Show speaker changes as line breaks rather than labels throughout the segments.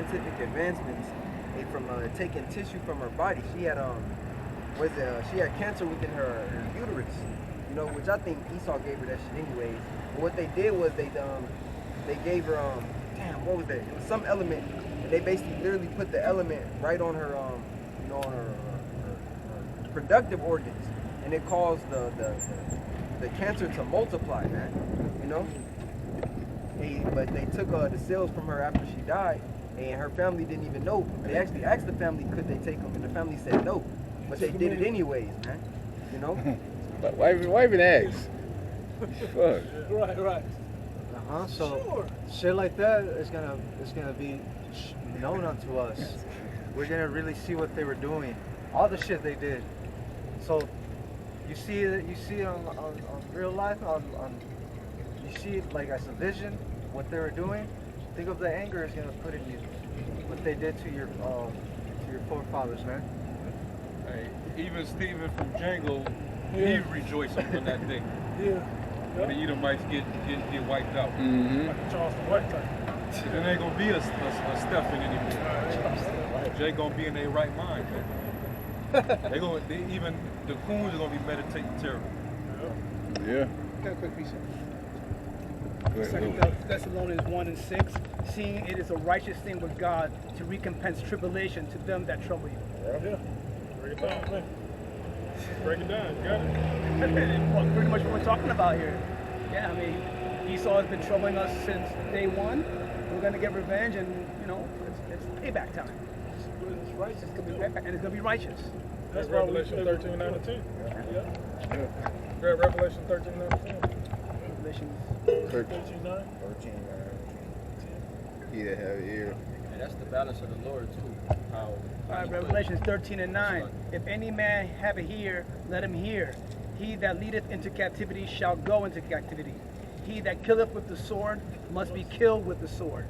scientific advancements from taking tissue from her body. She had she had cancer within her uterus, you know, which I think Esau gave her that shit anyways. But what they did was they gave her damn, what was that? It was some element, and they basically literally put the element right on her you know, on her productive organs, and it caused the cancer to multiply, man. You know. But they took the cells from her after she died, and her family didn't even know. They actually asked the family could they take them, and the family said no. But they did it anyways, man. You know?
Why even ask? Fuck.
Right.
So shit like that is gonna be known unto us. We're gonna really see what they were doing, all the shit they did. So you see it on real life, you see it like as a vision, what they were doing. Think of the anger it's gonna put in you, what they did to your forefathers, man.
Hey, even Stephen from Django, he rejoiced on that day.
Yeah.
When the Edomites get wiped out.
Like a Charleston White type.
There ain't gonna be a Stephen anymore. They gonna be in their right mind, man. Even the coons are gonna be meditating terrible.
Yeah.
Got a quick piece. 2 Thessalonians 1:6, seeing it is a righteous thing with God to recompense tribulation to them that trouble you.
Yeah. Break it down, man. Break it down. You got it.
Well, pretty much what we're talking about here. Yeah, I mean, Esau has been troubling us since day one. We're gonna get revenge, and you know, it's payback time.
It's righteous.
It's gonna be payback, and it's gonna be righteous.
That's Revelation 13:9-10. Yeah. Revelation 13:9-10.
Revelation
13:9.
He that have ear.
And that's the balance of the Lord too. How
All right, Revelations 13:9. If any man have a ear, let him hear. He that leadeth into captivity shall go into captivity. He that killeth with the sword must be killed with the sword.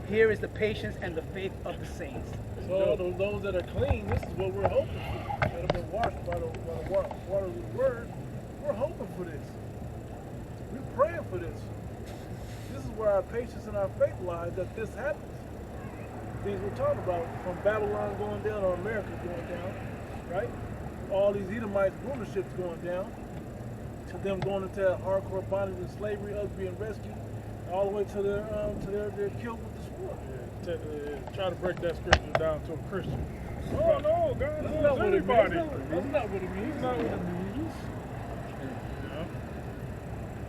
Here is the patience and the faith of the saints.
So those that are clean, this is what we're hoping for. That have been washed by the water of the word. We're hoping for this. We're praying for this. This is where our patience and our faith lies, that this happens. Things we're talking about, from Babylon going down or America going down, right? All these Edomite rulerships going down, to them going into that hardcore bondage and slavery, us being rescued, all the way to their killed with the sword. Try to break that scripture down to a Christian. Oh no, God, that's not what it means. That's not what it means. That's not what it means. You know?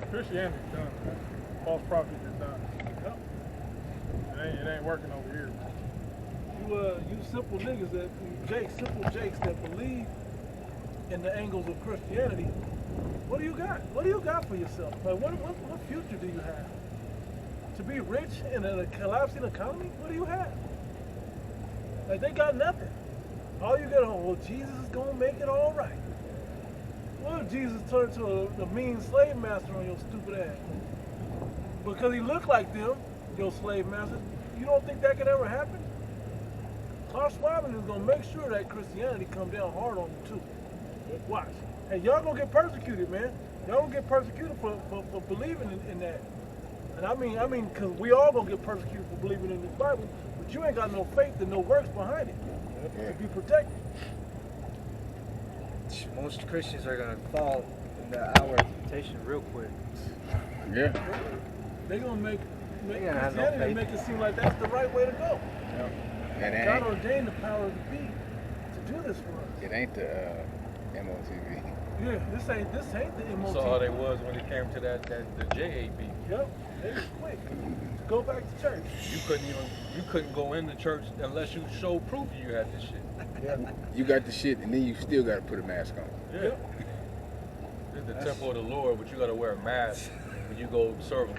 Christianity's done, man. False prophet is done. Yep. It ain't working over here. You simple niggas simple jakes that believe in the angles of Christianity, what do you got? What do you got for yourself? Like what future do you have? To be rich in a collapsing economy? What do you have? Like they got nothing. All you get, well, Jesus is gonna make it all right. What if Jesus turned to a mean slave master on your stupid ass? Because he looked like them, your slave masters. You don't think that could ever happen? Klaus Schwab is gonna make sure that Christianity come down hard on you too. Watch. Hey, y'all gonna get persecuted, man. Y'all gonna get persecuted for believing in that. And I mean, cause we all gonna get persecuted for believing in this Bible, but you ain't got no faith and no works behind it to be protected.
Most Christians are gonna fall in the hour of temptation real quick.
Yeah.
They gonna make
Christianity
and make it seem like that's the right way to go.
Yeah.
God ordained the power of the be to do this for us.
It ain't the MOTV.
Yeah, this ain't the MOTV.
So how they was when it came to the JAB.
Yep, they was quick to go back to church.
You couldn't go in the church unless you showed proof you had this shit.
Yeah.
You got the shit, and then you still got to put a mask on.
Yeah. This is the temple of the Lord, but you got to wear a mask when you go serve him.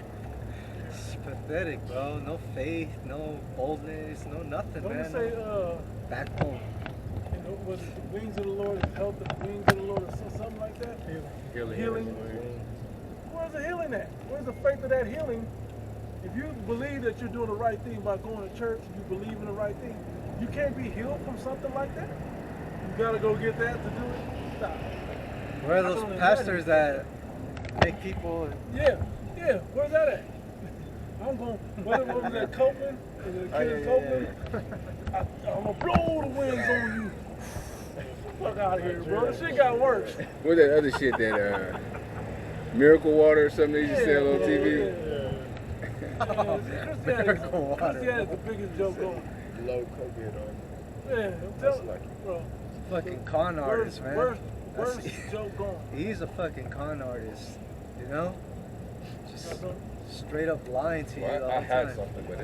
It's pathetic, bro. No faith, no boldness, no nothing,
Don't
man.
say,
backbone.
Was it the wings of the Lord, health of the wings of the Lord, or something like that? Healing. Where's the healing at? Where's the faith of that healing? If you believe that you're doing the right thing by going to church, you believe in the right thing, you can't be healed from something like that. You gotta go get that to do it. Stop.
Where are those pastors that make people?
Yeah. Where's that at? I'm going. What was that, Copeland? And the
Oh,
kid
yeah,
told
yeah,
me, I'm gonna blow the wings on you. Fuck out of here, bro. This shit got worse.
What that other shit that Miracle Water or something they used to sell on TV?
Christianity is the biggest joke going.
Low cocaine on.
Yeah, I'm telling you, bro.
Fucking con artist, man.
Worst joke going.
He's a fucking con artist, you know? Just straight up lying to you all the
I had
time.
something, but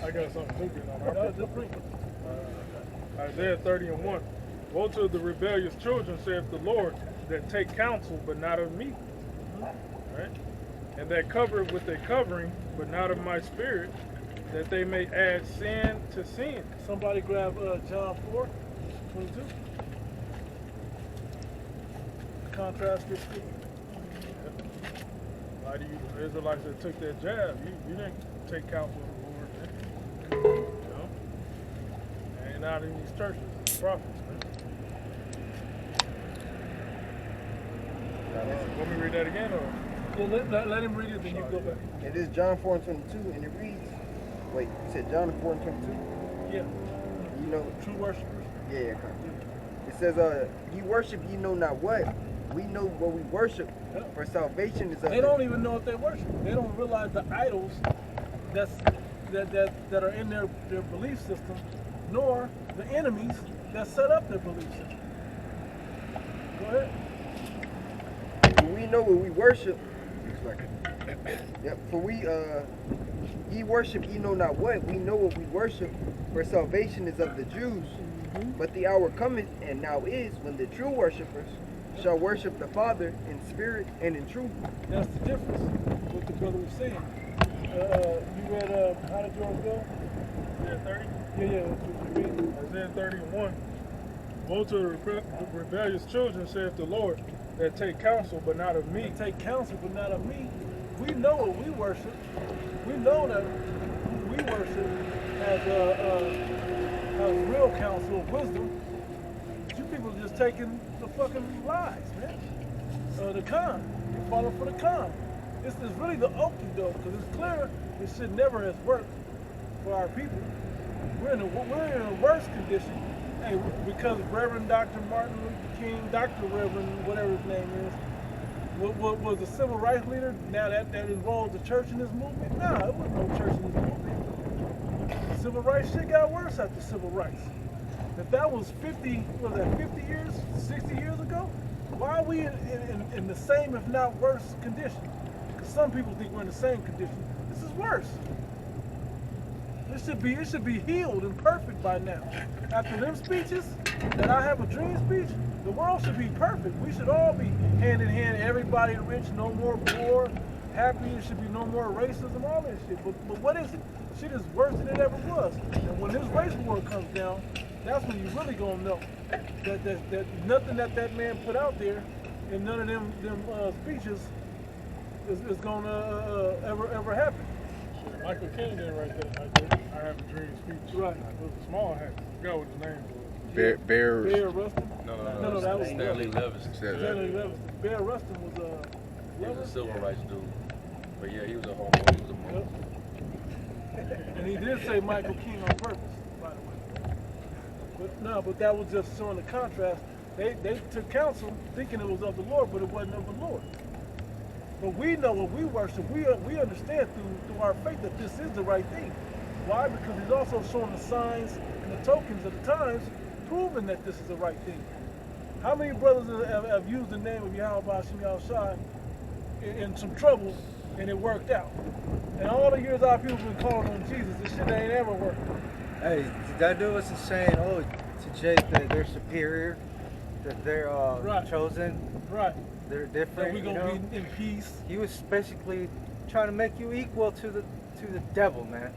I got something cooking on my just bring it.
Isaiah 30:1. Woe to the rebellious children, saith the Lord, that take counsel, but not of me. Right? And that cover with a covering, but not of my spirit, that they may add sin to sin.
Somebody grab John 4:22. Contrast this thing.
Why do you Israelites that took that jab? You didn't take counsel of the Lord, man. You know? And not in these churches, prophets, man. Want me to read that again, or?
Well, let him read it, then you go back.
It is John 4:22, and it reads, wait, you said John 4:22?
Yeah.
You know,
True worshipers.
yeah, it says, ye worship ye know not what. We know what we worship, for salvation is of
They don't even know what they worship. They don't realize the idols that are in their belief system, nor the enemies that set up their belief system. Go ahead.
We know what we worship. Yep, for ye worship ye know not what. We know what we worship, for salvation is of the Jews. But the hour cometh, and now is, when the true worshipers shall worship the Father in spirit and in truth.
That's the difference with the brother was saying. You read, how did yours go?
Isaiah 30?
Yeah, that's what you read.
Isaiah 31. Woe to the rebellious children, saith the Lord, that take counsel, but not of me.
They take counsel, but not of me. We know what we worship. We know that who we worship has real counsel of wisdom. You people are just taking the fucking lies, man. The con. You're falling for the con. This is really the okey doke, because it's clear this shit never has worked for our people. We're in a worse condition. Hey, because Reverend Dr. Martin Luther King, Dr. Reverend, whatever his name is, was a civil rights leader. Now that involved the church in this movement? Nah, it wasn't no church in this movement. Civil rights shit got worse after civil rights. If that was 50 years, 60 years ago, why are we in the same, if not worse, condition? Because some people think we're in the same condition. This is worse. It should be healed and perfect by now. After them speeches, that I have a dream speech, the world should be perfect. We should all be hand in hand, everybody rich, no more poor, happy, it should be no more racism, all that shit. But what is it? Shit is worse than it ever was. And when this race war comes down, that's when you really gonna know that nothing that man put out there and none of them speeches is gonna ever happen.
Michael King did right there. I have a dream speech.
Right.
It was a small hat. I forgot what his name was.
Bear Rustin?
No,
that was
Stanley Levis.
Stanley Levis. Bear Rustin was
He was a civil rights dude. But yeah, he was a homo. He was a monk.
And he did say Michael King on purpose, by the way. But that was just showing the contrast. They took counsel thinking it was of the Lord, but it wasn't of the Lord. But we know what we worship. We understand through our faith that this is the right thing. Why? Because he's also showing the signs and the tokens of the times, proving that this is the right thing. How many brothers have used the name of Yahweh Hashem Yahushua in some trouble and it worked out? And all the years our people have been calling on Jesus, this shit ain't ever worked.
Hey, that dude wasn't saying, oh, to Jake that they're superior, that they're
Right.
chosen,
Right.
they're different.
That we're gonna be in peace.
He was basically trying to make you equal to the devil, man.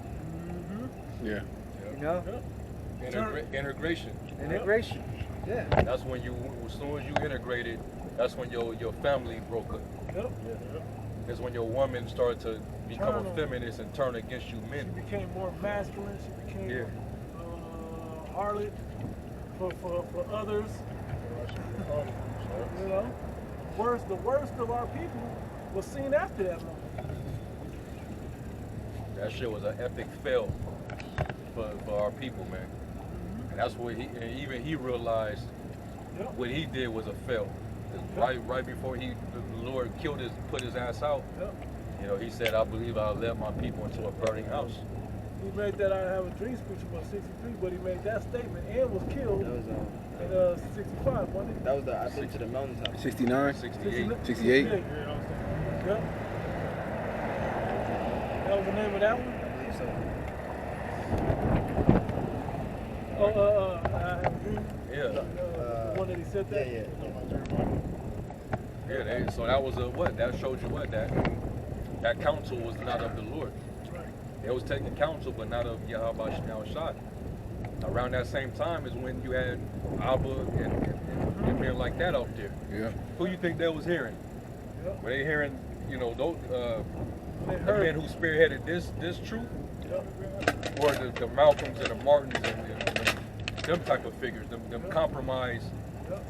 Mm-hmm.
Yeah.
You know,
Integration.
integration. Yeah.
That's when as soon as you integrated, that's when your family broke up.
Yep.
It's when your woman started to become
Turn
a
on.
feminist and turn against you
She
men.
became more masculine. She became
Yeah.
harlot for others. You know, the worst of our people was seen after that moment.
That shit was an epic fail for our people, man. And that's what even he realized what he did was a fail. Right before the Lord put his ass out, you know, he said, I believe I'll let my people into a burning house.
He made that I have a dream speech about 63, but he made that statement and was killed
That was
in 65, wasn't it?
that was the I've been to the mountaintop.
69,
68.
68.
Yeah, That was the name of that one?
I believe so.
I have a dream.
Yeah.
The one that he said that?
Yeah.
Yeah, so that was that showed you that counsel was not of the Lord. They was taking counsel, but not of Yahweh Shai. Around that same time is when you had Abba and men like that out there.
Yeah.
Who you think they was hearing? Were they hearing, you know, those the men who spearheaded this truth, or the Malcolms and the Martins and them type of figures, them compromised,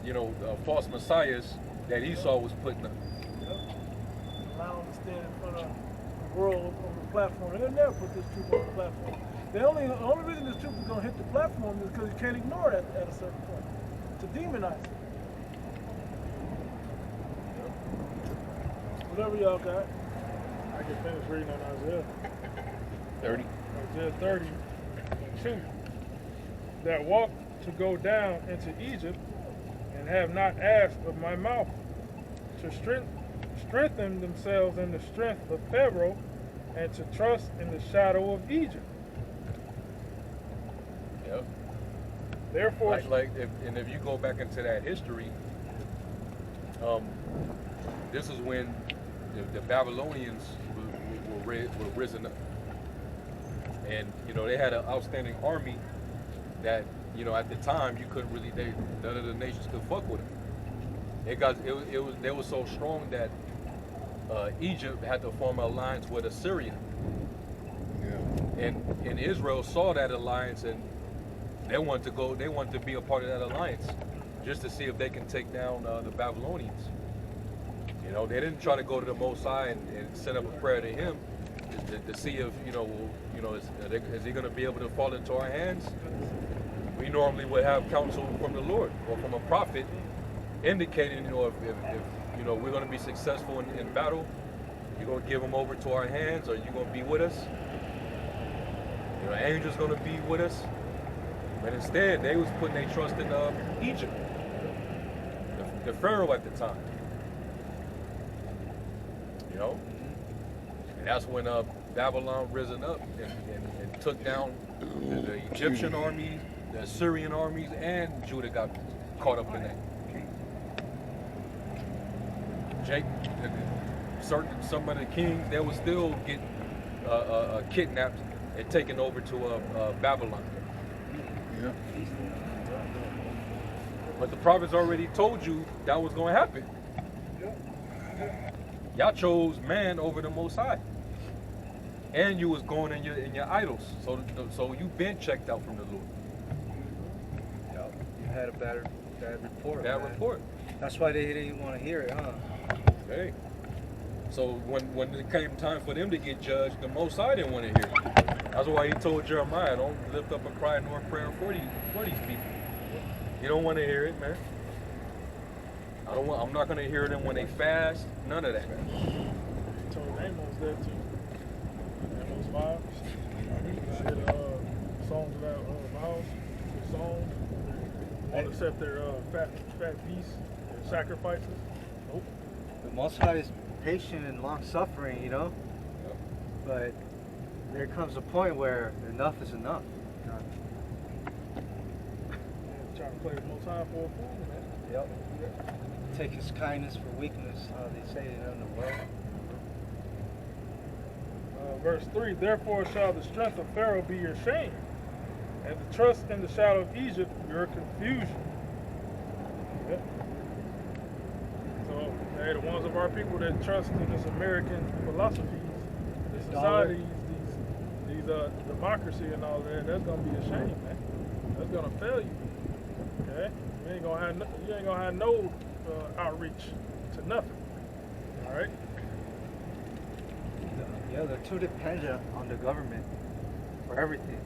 you know, false messiahs that Esau was putting up.
Allow them to stand in front of the world on the platform. They'll never put this truth on the platform. The only reason this truth is going to hit the platform is because you can't ignore it at a certain point. To demonize it. Whatever y'all got.
I can finish reading on Isaiah.
30.
Isaiah 30 and 2. That walk to go down into Egypt and have not asked of my mouth to strengthen themselves in the strength of Pharaoh and to trust in the shadow of Egypt.
Yep.
Therefore,
if you go back into that history, this is when the Babylonians were risen up, and you know they had an outstanding army that, you know, at the time you couldn't really, none of the nations could fuck with them. They were so strong that Egypt had to form an alliance with Assyria.
Yeah.
And Israel saw that alliance, and they wanted to be a part of that alliance, just to see if they can take down the Babylonians. You know, they didn't try to go to the Most High and send up a prayer to Him to see if is He going to be able to fall into our hands. We normally would have counsel from the Lord or from a prophet, indicating, you know, if you know we're going to be successful in battle, you're going to give them over to our hands, or you're going to be with us. You know, angels going to be with us. But instead, they was putting their trust in Egypt, the Pharaoh at the time. You know, and that's when Babylon risen up and took down the Egyptian army, the Assyrian armies, and Judah got caught up in that. Some of the kings, they would still get kidnapped and taken over to Babylon.
Yeah.
But the prophets already told you that was going to happen. Y'all chose man over the Most High, and you was going in your idols. So you been checked out from the Lord.
Yep. You had a bad report.
Bad
man.
report.
That's why they didn't want to hear it, huh?
Hey. So when it came time for them to get judged, the Most High didn't want to hear it. That's why He told Jeremiah, "Don't lift up a cry nor a prayer for these people." You don't want to hear it, man. I'm not going to hear them when they fast. None of that.
he told Amos that too. Amos 5. Said, songs about vows, songs. Want to set their fat beasts, their sacrifices. Nope.
The Most High is patient and long-suffering, you know?
Yep.
But there comes a point where enough is enough.
Trying to play the Most High for a fool, man.
Yep. Take His kindness for weakness, how they say it in the world.
Verse 3, therefore shall the strength of Pharaoh be your shame, and the trust in the shadow of Egypt your confusion. Yep. So, hey, the ones of our people that trust in this American philosophies, the societies, these democracy and all that, that's gonna be a shame, man. That's gonna fail you. Okay? You ain't gonna have no outreach to nothing. All right?
Yeah, they're too dependent on the government for everything.